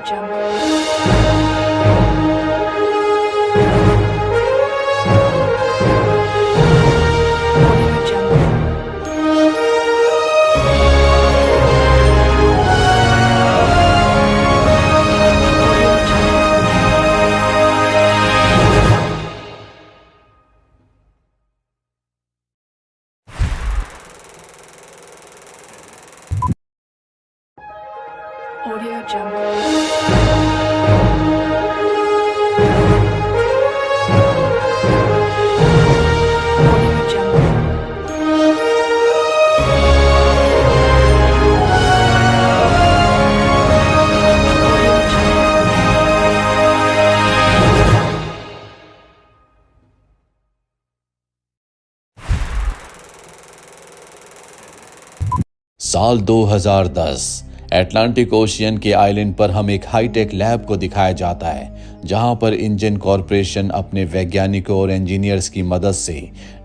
Audio Jungle. Audio Jungle. Audio साल 2010 Atlantic ocean के island पर हम एक हाईटेक लैब को दिखाया जाता है जहां पर इंजन कॉरपोरेशन अपने वैज्ञानिकों और इंजीनियर्स की मदद से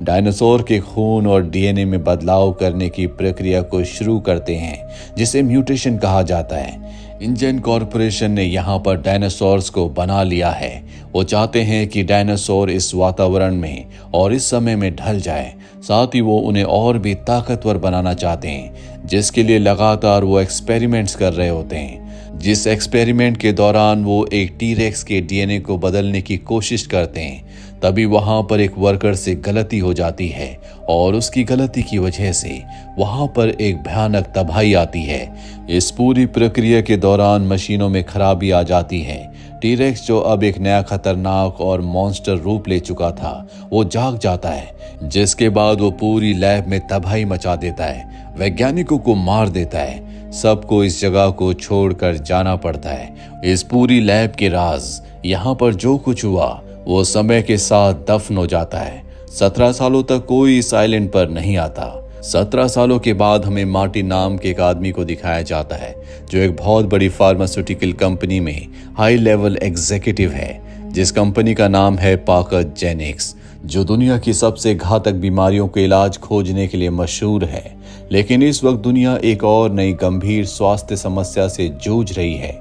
डायनासोर के खून और डीएनए में बदलाव करने की प्रक्रिया को शुरू करते हैं जिसे म्यूटेशन कहा जाता है। इंजन कॉरपोरेशन ने यहाँ पर डायनासोर्स को बना लिया है। वो चाहते हैं कि डायनासोर इस वातावरण में और इस समय में ढल जाए, साथ ही वो उन्हें और भी ताकतवर बनाना चाहते हैं, जिसके लिए लगातार वो एक्सपेरिमेंट्स कर रहे होते हैं। जिस एक्सपेरिमेंट के दौरान वो एक टीरेक्स के डीएनए को बदलने की कोशिश करते हैं, तभी वहां पर एक वर्कर से गलती हो जाती है और उसकी गलती की वजह से वहां पर एक भयानक तबाही आती है। इस पूरी प्रक्रिया के दौरान मशीनों में खराबी आ जाती है। टीरेक्स जो अब एक नया खतरनाक और मॉन्स्टर रूप ले चुका था, वो जाग जाता है, जिसके बाद वो पूरी लैब में तबाही मचा देता है, वैज्ञानिकों को मार देता है। सबको इस जगह को छोड़कर जाना पड़ता है। इस पूरी लैब के राज, यहाँ पर जो कुछ हुआ वो समय के साथ दफन हो जाता है। 17 सालों तक कोई इस आइलैंड पर नहीं आता। 17 सालों के बाद हमें मार्टिन नाम के एक आदमी को दिखाया जाता है जो एक बहुत बड़ी फार्मास्यूटिकल कंपनी में हाई लेवल एग्जीक्यूटिव है, जिस कंपनी का नाम है पार्कर जेनिक्स, जो दुनिया की सबसे घातक बीमारियों के इलाज खोजने के लिए मशहूर है। लेकिन इस वक्त दुनिया एक और नई गंभीर स्वास्थ्य समस्या से जूझ रही है,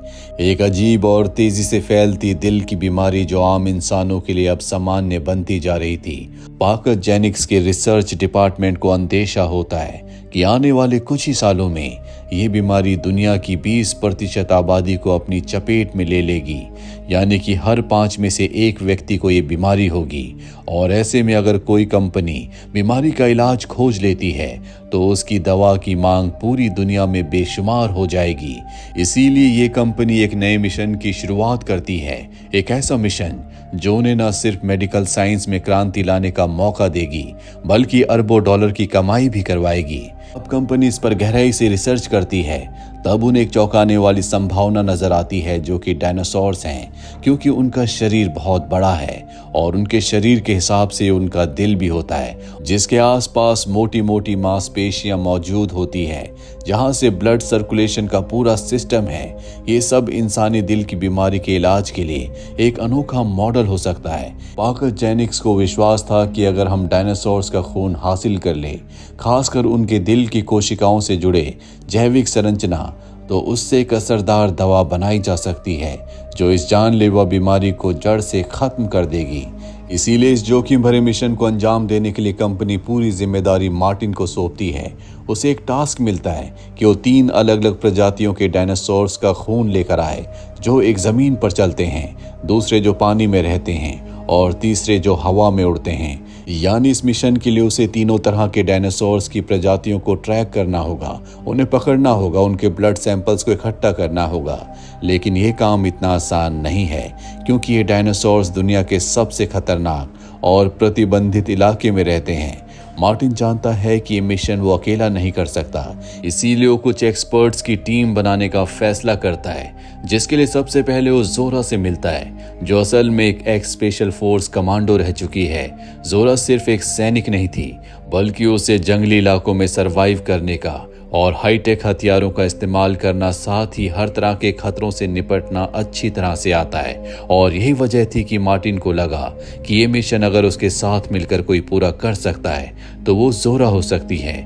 एक अजीब और तेजी से फैलती दिल की बीमारी जो आम इंसानों के लिए अब सामान्य बनती जा रही थी। पार्कर जेनिक्स के रिसर्च डिपार्टमेंट को अंदेशा होता है कि आने वाले कुछ ही सालों में ये बीमारी दुनिया की 20% आबादी को अपनी चपेट में ले लेगी, यानी कि हर 5 में से 1 व्यक्ति को ये बीमारी होगी। और ऐसे में अगर कोई कंपनी बीमारी का इलाज खोज लेती है तो उसकी दवा की मांग पूरी दुनिया में बेशुमार हो जाएगी। इसीलिए ये कंपनी एक नए मिशन की शुरुआत करती है, एक ऐसा मिशन जो उन्हें न सिर्फ मेडिकल साइंस में क्रांति लाने का मौका देगी बल्कि अरबों डॉलर की कमाई भी करवाएगी। अब कंपनी इस पर गहराई से रिसर्च करती है, तब उन्हें एक चौंकाने वाली संभावना नजर आती है जो कि डायनासोर्स हैं, क्योंकि उनका शरीर बहुत बड़ा है और उनके शरीर के हिसाब से उनका दिल भी होता है, जिसके आसपास मोटी मोटी मांसपेशियां मौजूद होती है, जहां से ब्लड सर्कुलेशन का पूरा सिस्टम है। ये सब इंसानी दिल की बीमारी के इलाज के लिए एक अनोखा मॉडल हो सकता है। पार्कर जेनिक्स को विश्वास था कि अगर हम डायनासोर्स का खून हासिल कर ले, खासकर उनके दिल की कोशिकाओं से जुड़े जैविक संरचना, तो उससे एक असरदार दवा बनाई जा सकती है जो इस जानलेवा बीमारी को जड़ से खत्म कर देगी। इसीलिए इस जोखिम भरे मिशन को अंजाम देने के लिए कंपनी पूरी जिम्मेदारी मार्टिन को सौंपती है। उसे एक टास्क मिलता है कि वो 3 अलग अलग प्रजातियों के डायनासोर्स का खून लेकर आए, जो एक जमीन पर चलते हैं, दूसरे जो पानी में रहते हैं और तीसरे जो हवा में उड़ते हैं। यानी इस मिशन के लिए उसे तीनों तरह के डायनासोर्स की प्रजातियों को ट्रैक करना होगा, उन्हें पकड़ना होगा, उनके ब्लड सैंपल्स को इकट्ठा करना होगा। लेकिन ये काम इतना आसान नहीं है, क्योंकि ये डायनासोर्स दुनिया के सबसे खतरनाक और प्रतिबंधित इलाके में रहते हैं। मार्टिन जानता है कि ये मिशन वो अकेला नहीं कर सकता, इसीलिए वो कुछ एक्सपर्ट्स की टीम बनाने का फैसला करता है, जिसके लिए सबसे पहले वो जोरा से मिलता है, जो असल में एक एक्स स्पेशल फोर्स कमांडो रह चुकी है। जोरा सिर्फ एक सैनिक नहीं थी, बल्कि उसे जंगली इलाकों में सरवाइव करने का और हाईटेक हथियारों का इस्तेमाल करना, साथ ही हर तरह के खतरों से निपटना अच्छी तरह से आता है। और यही वजह थी कि मार्टिन को लगा कि ये मिशन अगर उसके साथ मिलकर कोई पूरा कर सकता है तो वो जोरा हो सकती है।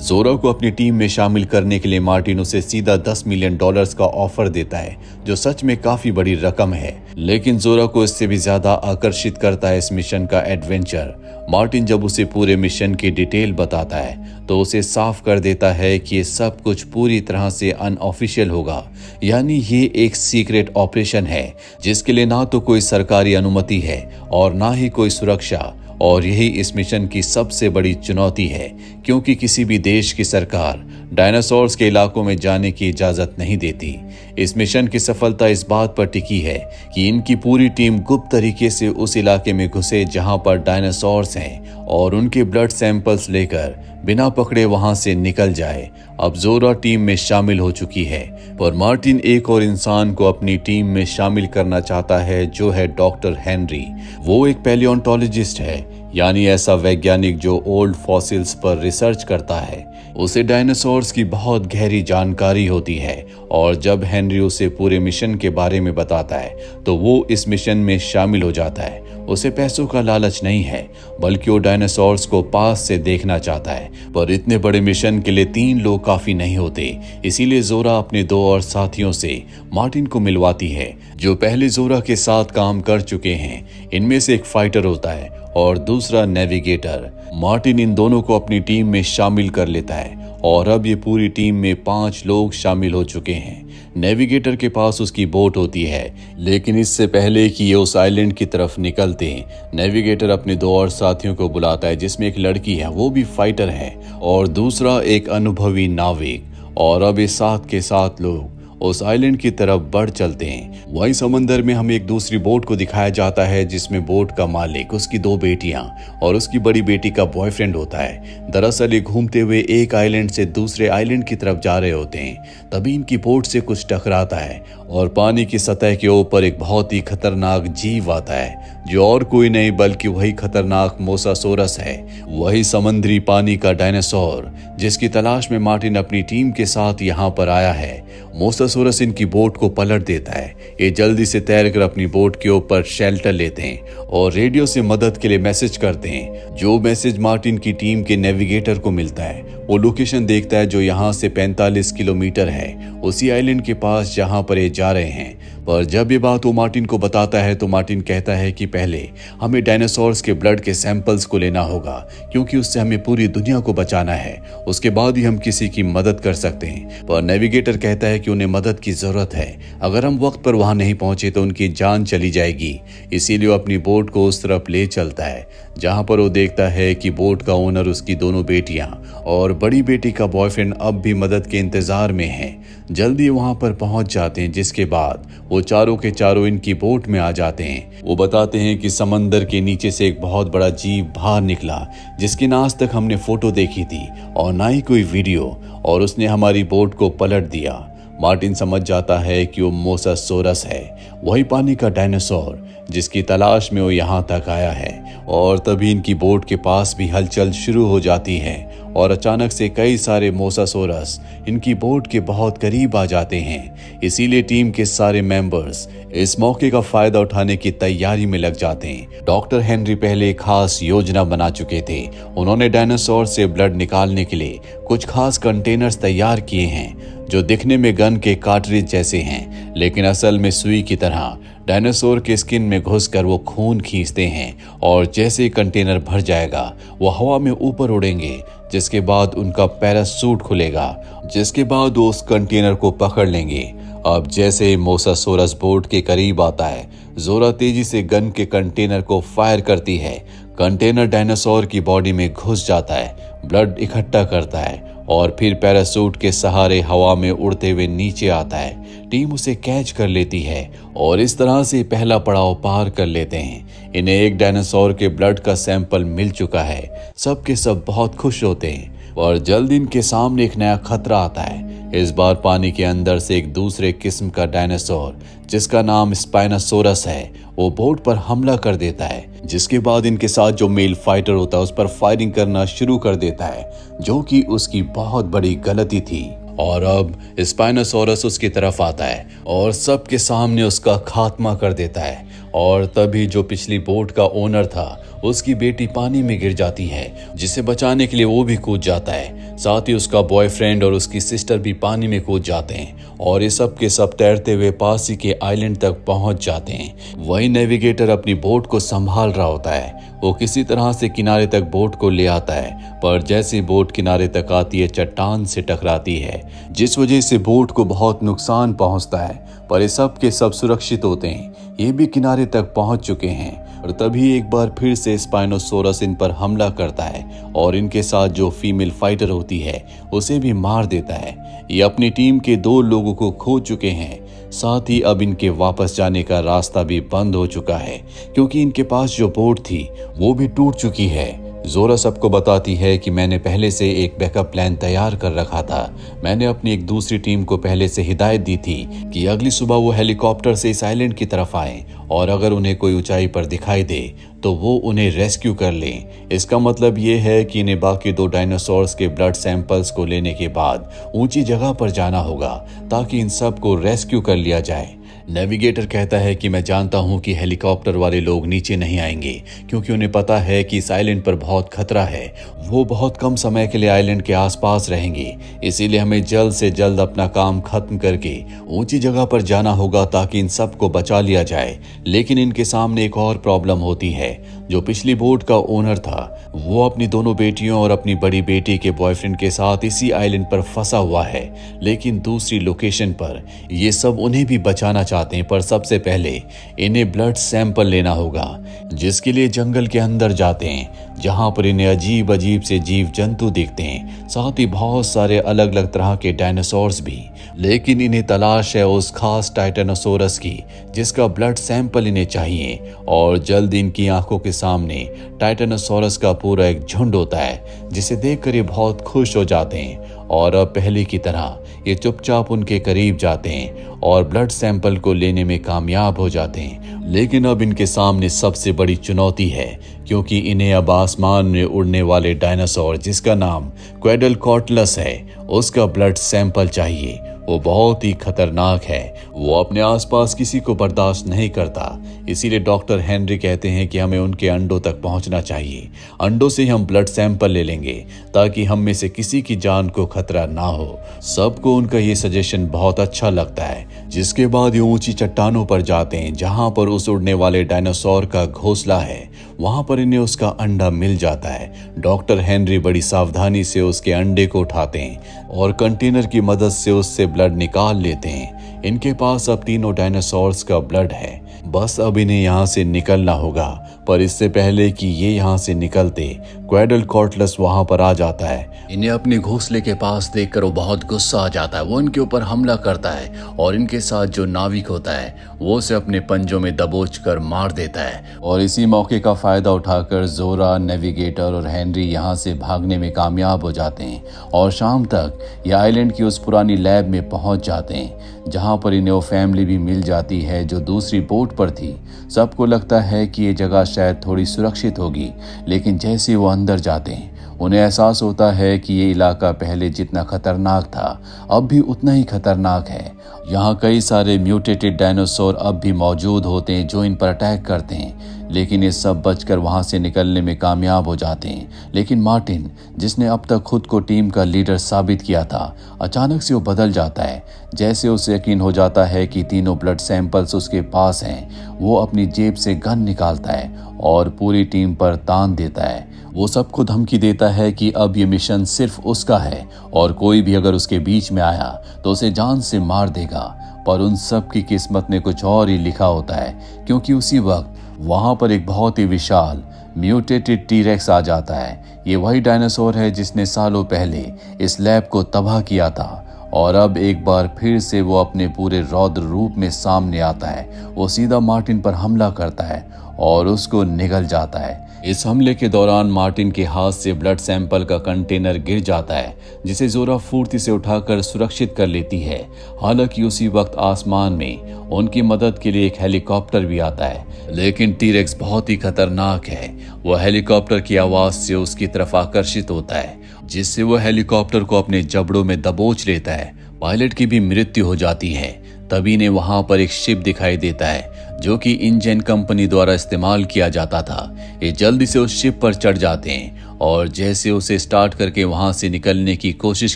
जोरा को अपनी टीम में शामिल करने के लिए मार्टिन उसे सीधा $10 मिलियन का ऑफर देता है, जो सच में काफी बड़ी रकम है। लेकिन जोरा को इससे भी ज्यादा आकर्षित करता है इस मिशन का एडवेंचर। मार्टिन जब उसे पूरे मिशन की डिटेल बताता है तो उसे साफ कर देता है कि ये सब कुछ पूरी तरह से अनऑफिशियल होगा, यानी ये एक सीक्रेट ऑपरेशन है जिसके लिए ना तो कोई सरकारी अनुमति है और ना ही कोई सुरक्षा। और यही इस मिशन की सबसे बड़ी चुनौती है, क्योंकि किसी भी देश की सरकार डायनासोर्स के इलाकों में जाने की इजाजत नहीं देती। इस मिशन की सफलता इस बात पर टिकी है कि इनकी पूरी टीम गुप्त तरीके से उस इलाके में घुसे जहां पर डायनासोर्स हैं और उनके ब्लड सैंपल्स लेकर बिना पकड़े वहां से निकल जाए। अब जोरा टीम में शामिल हो चुकी है, पर मार्टिन एक और इंसान को अपनी टीम में शामिल करना चाहता है, जो है डॉक्टर हेनरी। वो एक पैलियोंटोलॉजिस्ट है, यानी ऐसा वैज्ञानिक जो ओल्ड फॉसिल्स पर रिसर्च करता है। उसे डायनासोर्स की बहुत गहरी जानकारी होती है और जब हेनरी उसे पूरे मिशन के बारे में बताता है तो वो इस मिशन में शामिल हो जाता है। उसे पैसों का लालच नहीं है, बल्कि वो डायनासोर्स को पास से देखना चाहता है। पर इतने बड़े मिशन के लिए 3 लोग काफी नहीं होते, इसीलिए जोरा अपने 2 और साथियों से मार्टिन को मिलवाती है, जो पहले जोरा के साथ काम कर चुके हैं। इनमें से एक फाइटर होता है और दूसरा नेविगेटर। मार्टिन इन दोनों को अपनी टीम में शामिल कर लेता है और अब ये पूरी टीम में 5 लोग शामिल हो चुके हैं। नेविगेटर के पास उसकी बोट होती है, लेकिन इससे पहले कि ये उस आइलैंड की तरफ निकलते हैं, नेविगेटर अपने 2 और साथियों को बुलाता है, जिसमें एक लड़की है, वो भी फाइटर है, और दूसरा एक अनुभवी नाविक। और अब ये 7 के 7 लोग उस आइलैंड की तरफ बढ़ चलते हैं। वहीं समंदर में हमें एक दूसरी बोट को दिखाया जाता है, जिसमें बोट का मालिक, उसकी 2 बेटियां और उसकी बड़ी बेटी का बॉयफ्रेंड होता है। दरअसल ये घूमते हुए एक आइलैंड से दूसरे आइलैंड की तरफ जा रहे होते हैं। तभी इनकी बोट से कुछ टकराता है और पानी की सतह के ऊपर एक बहुत ही खतरनाक जीव आता है, जो और कोई नहीं बल्कि वही खतरनाक मोसासोरस है, वही समुद्री पानी का डायनासोर जिसकी तलाश में मार्टिन अपनी टीम के साथ यहाँ पर आया है। मोसासोरस इनकी बोट को पलट देता है। ये जल्दी से तैरकर अपनी बोट के ऊपर शेल्टर लेते हैं और रेडियो से मदद के लिए मैसेज करते हैं। जो मैसेज मार्टिन की टीम के नेविगेटर को मिलता है, वो लोकेशन देखता है जो यहाँ से 45 किलोमीटर है, उसी आइलैंड के पास जहाँ पर ये जा रहे हैं। पर जब ये बात वो मार्टिन को बताता है तो मार्टिन कहता है कि पहले हमें डायनासोर्स के ब्लड के सैंपल्स को लेना होगा, क्योंकि उससे हमें पूरी दुनिया को बचाना है। उसके बाद ही हम किसी की मदद कर सकते हैं। पर नेविगेटर कहता है कि उन्हें मदद की जरूरत है, अगर हम वक्त पर वहां नहीं पहुंचे तो उनकी जान चली जाएगी। इसीलिए वो अपनी बोट को उस तरफ ले चलता है जहां पर वो देखता है कि बोट का ओनर, उसकी 2 बेटियां और बड़ी बेटी का बॉयफ्रेंड अब भी मदद के इंतजार में है। जल्दी वहां पर पहुंच जाते हैं, जिसके बाद वो चारों के चारों इनकी बोट में आ जाते हैं। वो बताते हैं कि समंदर के नीचे से एक बहुत बड़ा जीव बाहर निकला, जिसकी ना आज तक हमने फोटो देखी थी और ना ही कोई वीडियो, और उसने हमारी बोट को पलट दिया। मार्टिन समझ जाता है कि वो मोसासोरस है, वही पानी का डायनासोर जिसकी तलाश में वो यहाँ तक आया है। और तभी इनकी बोट के पास भी हलचल शुरू हो जाती है और अचानक से कई सारे मोसासोरस इनकी बोट के बहुत करीब आ जाते हैं। इसीलिए टीम के सारे मेंबर्स इस मौके का फायदा उठाने की तैयारी में लग जाते हैं। डॉक्टर हेनरी पहले एक खास योजना बना चुके थे। उन्होंने डायनासोर से ब्लड निकालने के लिए कुछ खास कंटेनर्स तैयार किए हैं, जो दिखने में गन के कार्ट्रिज जैसे हैं, लेकिन असल में सुई की तरह डायनासोर के स्किन में घुसकर वो खून खींचते हैं। और जैसे ही कंटेनर भर जाएगा, वो हवा में ऊपर उड़ेंगे, जिसके बाद उनका पैरासूट खुलेगा, जिसके बाद वो उस कंटेनर को पकड़ लेंगे। अब जैसे ही मोसासोरस बोट के करीब आता है, जोरा तेजी से गन के कंटेनर को फायर करती है। कंटेनर डायनासोर की बॉडी में घुस जाता है, ब्लड इकट्ठा करता है और फिर पैरासूट के सहारे हवा में उड़ते हुए नीचे आता है। टीम उसे कैच कर लेती है और इस तरह से पहला पड़ाव पार कर लेते हैं। इन्हें एक डायनासोर के ब्लड का सैंपल मिल चुका है। सब के सब बहुत खुश होते हैं और जल्द इनके सामने एक नया खतरा आता है। इस बार पानी के अंदर से एक दूसरे किस्म का डायनासोर, जिसका नाम स्पाइनोसोरस है, वो बोट पर हमला कर देता है, जिसके बाद इनके साथ जो मेल फाइटर होता है उस पर फायरिंग करना शुरू कर देता है, जो कि उसकी बहुत बड़ी गलती थी। और अब स्पाइनोसोरस उसकी तरफ आता है और सबके सामने उसका खात्मा कर देता है। और तभी जो पिछली बोट का ओनर था, उसकी बेटी पानी में गिर जाती है, जिसे बचाने के लिए वो भी कूद जाता है। साथ ही उसका बॉयफ्रेंड और उसकी सिस्टर भी पानी में कूद जाते हैं और ये सब के सब तैरते हुए पास ही के आइलैंड तक पहुंच जाते हैं। वही नेविगेटर अपनी बोट को संभाल रहा होता है। वो किसी तरह से किनारे तक बोट को ले आता है, पर जैसे बोट किनारे तक आती है चट्टान से टकराती है, जिस वजह से बोट को बहुत नुकसान पहुंचता है। पर ये सब के सब सुरक्षित होते हैं, ये भी किनारे तक पहुंच चुके हैं। और तभी एक बार फिर से स्पाइनोसोरस इन पर हमला करता है और इनके साथ जो फीमेल फाइटर होती है उसे भी मार देता है। ये अपनी टीम के 2 लोगों को खो चुके हैं, साथ ही अब इनके वापस जाने का रास्ता भी बंद हो चुका है, क्योंकि इनके पास जो बोट थी वो भी टूट चुकी है। जोरा सबको बताती है कि मैंने पहले से एक बैकअप प्लान तैयार कर रखा था। मैंने अपनी एक दूसरी टीम को पहले से हिदायत दी थी कि अगली सुबह वो हेलीकॉप्टर से इस आइलैंड की तरफ आए और अगर उन्हें कोई ऊंचाई पर दिखाई दे तो वो उन्हें रेस्क्यू कर लें। इसका मतलब ये है कि इन्हें बाकी 2 डायनासोर्स के ब्लड सैंपल्स को लेने के बाद ऊंची जगह पर जाना होगा ताकि इन सब को रेस्क्यू कर लिया जाए। नेविगेटर कहता है कि मैं जानता हूं कि हेलीकॉप्टर वाले लोग नीचे नहीं आएंगे, क्योंकि उन्हें पता है कि इस आइलैंड पर बहुत खतरा है। वो बहुत कम समय के लिए आइलैंड के आसपास रहेंगे, इसीलिए हमें जल्द से जल्द अपना काम खत्म करके ऊंची जगह पर जाना होगा ताकि इन सबको बचा लिया जाए। लेकिन इनके सामने एक और प्रॉब्लम होती है। जो पिछली बोट का ओनर था वो अपनी दोनों बेटियों और अपनी बड़ी बेटी के बॉयफ्रेंड के साथ इसी आइलैंड पर फंसा हुआ है, लेकिन दूसरी लोकेशन पर। ये सब उन्हें भी बचाना चाहते हैं, पर सबसे पहले इन्हें ब्लड सैंपल लेना होगा, जिसके लिए जंगल के अंदर जाते हैं जहां पर इन्हें अजीब अजीब से जीव जंतु दिखते हैं, साथ ही बहुत सारे अलग अलग तरह के डायनासोर्स भी। लेकिन इन्हें तलाश है उस खास टाइटेनोसोरस की जिसका ब्लड सैंपल इन्हें चाहिए। और जल्द इनकी आंखों के सामने टाइटेनोसोरस का पूरा एक झुंड होता है, जिसे देखकर ये बहुत खुश हो जाते हैं और अब पहले की तरह ये चुपचाप उनके करीब जाते हैं और ब्लड सैंपल को लेने में कामयाब हो जाते हैं। लेकिन अब इनके सामने सबसे बड़ी चुनौती है, क्योंकि इन्हें अब आसमान में उड़ने वाले डायनासोर जिसका नाम क्वेडलकॉटलस है उसका ब्लड सैंपल चाहिए। वो बहुत ही खतरनाक है, वो अपने आसपास किसी को बर्दाश्त नहीं करता। इसीलिए डॉक्टर हेनरी कहते हैं कि हमें उनके अंडों तक पहुंचना चाहिए। अंडों से हम ब्लड सैंपल ले लेंगे ताकि हम में से किसी की जान को खतरा ना हो। सबको उनका ये सजेशन बहुत अच्छा लगता है, जिसके बाद ये ऊंची चट्टानों पर जाते हैं जहां पर उस उड़ने वाले डायनासोर का घोंसला है। वहां पर इन्हें उसका अंडा मिल जाता है। डॉक्टर हेनरी बड़ी सावधानी से उसके अंडे को उठाते हैं और कंटेनर की मदद से उससे ब्लड निकाल लेते हैं। इनके पास अब तीनों डायनासोर्स का ब्लड है, बस अब इन्हें यहाँ से निकलना होगा। पर इससे पहले कि ये यहाँ से निकलते क्वेडलकॉटलस वहां पर आ जाता है। इन्हें अपने घोंसले के पास देखकर वो बहुत गुस्सा आ जाता है। वो इनके ऊपर हमला करता है और इनके साथ जो नाविक होता है वो उसे अपने पंजों में दबोच कर मार देता है। और इसी मौके का फायदा उठाकर जोरा, नेविगेटर और हेनरी यहाँ से भागने में कामयाब हो जाते हैं और शाम तक ये आइलैंड की उस पुरानी लैब में पहुंच जाते हैं, जहां पर इन्हें वो फैमिली भी मिल जाती है जो दूसरी बोट पर थी। सबको लगता है कि ये जगह शायद थोड़ी सुरक्षित होगी, लेकिन जैसे वो अंदर जाते हैं उन्हें एहसास होता है कि ये इलाका पहले जितना खतरनाक था अब भी उतना ही खतरनाक है। यहाँ कई सारे म्यूटेटेड डायनासोर अब भी मौजूद होते हैं जो इन पर अटैक करते हैं, लेकिन ये सब बचकर वहां से निकलने में कामयाब हो जाते हैं। लेकिन मार्टिन, जिसने अब तक खुद को टीम का लीडर साबित किया था, अचानक से वो बदल जाता है। जैसे उसे यकीन हो जाता है कि तीनों ब्लड सैंपल्स उसके पास हैं, वो अपनी जेब से गन निकालता है और पूरी टीम पर तान देता है। वो सबको धमकी देता है कि अब ये मिशन सिर्फ उसका है और कोई भी अगर उसके बीच में आया तो उसे जान से मार देगा। पर उन सब की किस्मत में कुछ और ही लिखा होता है, क्योंकि उसी वक्त वहां पर एक बहुत ही विशाल म्यूटेटेड टीरेक्स आ जाता है। ये वही डायनासोर है जिसने सालों पहले इस लैब को तबाह किया था और अब एक बार फिर से वो अपने पूरे रौद्र रूप में सामने आता है। वो सीधा मार्टिन पर हमला करता है और उसको निगल जाता है। इस हमले के दौरान मार्टिन के हाथ से ब्लड सैंपल का कंटेनर गिर जाता है, जिसे जोरा फुर्ती से उठाकर सुरक्षित कर लेती है। हालांकि उसी वक्त आसमान में उनकी मदद के लिए एक हेलीकॉप्टर भी आता है, लेकिन टीरेक्स बहुत ही खतरनाक है। वह हेलीकॉप्टर की आवाज से उसकी तरफ आकर्षित होता है, जिससे वह हेलीकॉप्टर को अपने जबड़ों में दबोच लेता है। पायलट की भी मृत्यु हो जाती है। तभी ने वहां पर एक शिप दिखाई देता है जो कि इंजन कंपनी द्वारा इस्तेमाल किया जाता था। ये जल्दी से उस शिप पर चढ़ जाते हैं और जैसे उसे स्टार्ट करके वहां से निकलने की कोशिश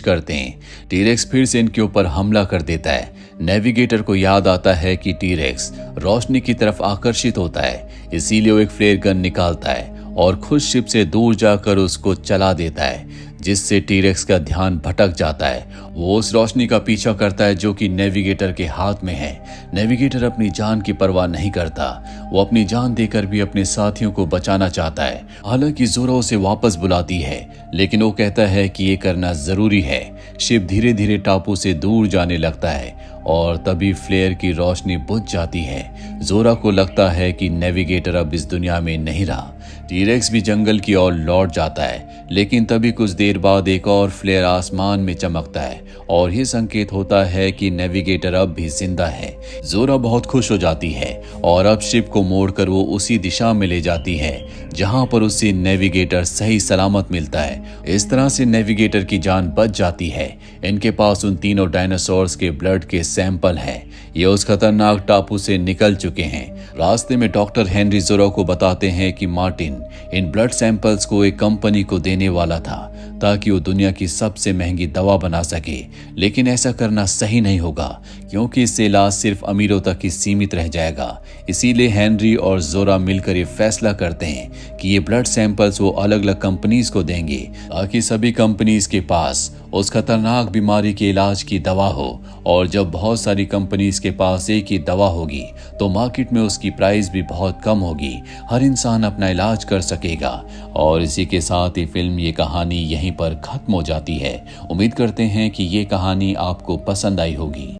करते हैं, टीरेक्स फिर से इनके ऊपर हमला कर देता है। नेविगेटर को याद आता है कि टीरेक्स रोशनी की तरफ आकर्षित होता है, इसीलिए वो एक फ्लेयर गन निकालता है और खुद शिप से दूर जाकर उसको चला देता है, जिससे टीरेक्स का ध्यान भटक जाता है। वो उस रोशनी का पीछा करता है जो कि नेविगेटर के हाथ में है। नेविगेटर अपनी जान की परवाह नहीं करता, वो अपनी जान देकर भी अपने साथियों को बचाना चाहता है। हालांकि जोरा उसे वापस बुलाती है, लेकिन वो कहता है कि ये करना जरूरी है। शिप धीरे धीरे टापू से दूर जाने लगता है और तभी फ्लेयर की रोशनी बुझ जाती है। जोरा को लगता है कि नेविगेटर अब इस दुनिया में नहीं रहा। टीरेक्स भी जंगल की ओर लौट जाता है, लेकिन तभी कुछ देर बाद एक और फ्लेयर आसमान में चमकता है और ये संकेत होता है कि नेविगेटर अब भी जिंदा है। जोरा बहुत खुश हो जाती है और अब शिप को मोड़कर वो उसी दिशा में ले जाती है जहां पर उसे नेविगेटर सही सलामत मिलता है। इस तरह से नेविगेटर की जान बच जाती है। इनके पास उन तीनों डायनासोर्स के ब्लड के सैंपल हैं। ये उस खतरनाक टापू से निकल चुके हैं। रास्ते में डॉक्टर हेनरी जोरा को बताते हैं कि मार्टिन इन ब्लड सैंपल्स को एक कंपनी को देने वाला था ताकि वो दुनिया की सबसे महंगी दवा बना सके, लेकिन ऐसा करना सही नहीं होगा क्योंकि इससे इलाज सिर्फ अमीरों तक ही सीमित रह जाएगा। इसीलिए हेनरी और जोरा मिलकर ये फैसला करते हैं कि ये ब्लड सैंपल्स वो अलग अलग कंपनीज को देंगे ताकि सभी कंपनीज के पास उस खतरनाक बीमारी के इलाज की दवा हो। और जब बहुत सारी कंपनीज के पास एक ही दवा होगी तो मार्केट में उसकी प्राइस भी बहुत कम होगी, हर इंसान अपना इलाज कर सकेगा। और इसी के साथ ही फिल्म ये कहानी यहीं पर खत्म हो जाती है। उम्मीद करते हैं कि ये कहानी आपको पसंद आई होगी।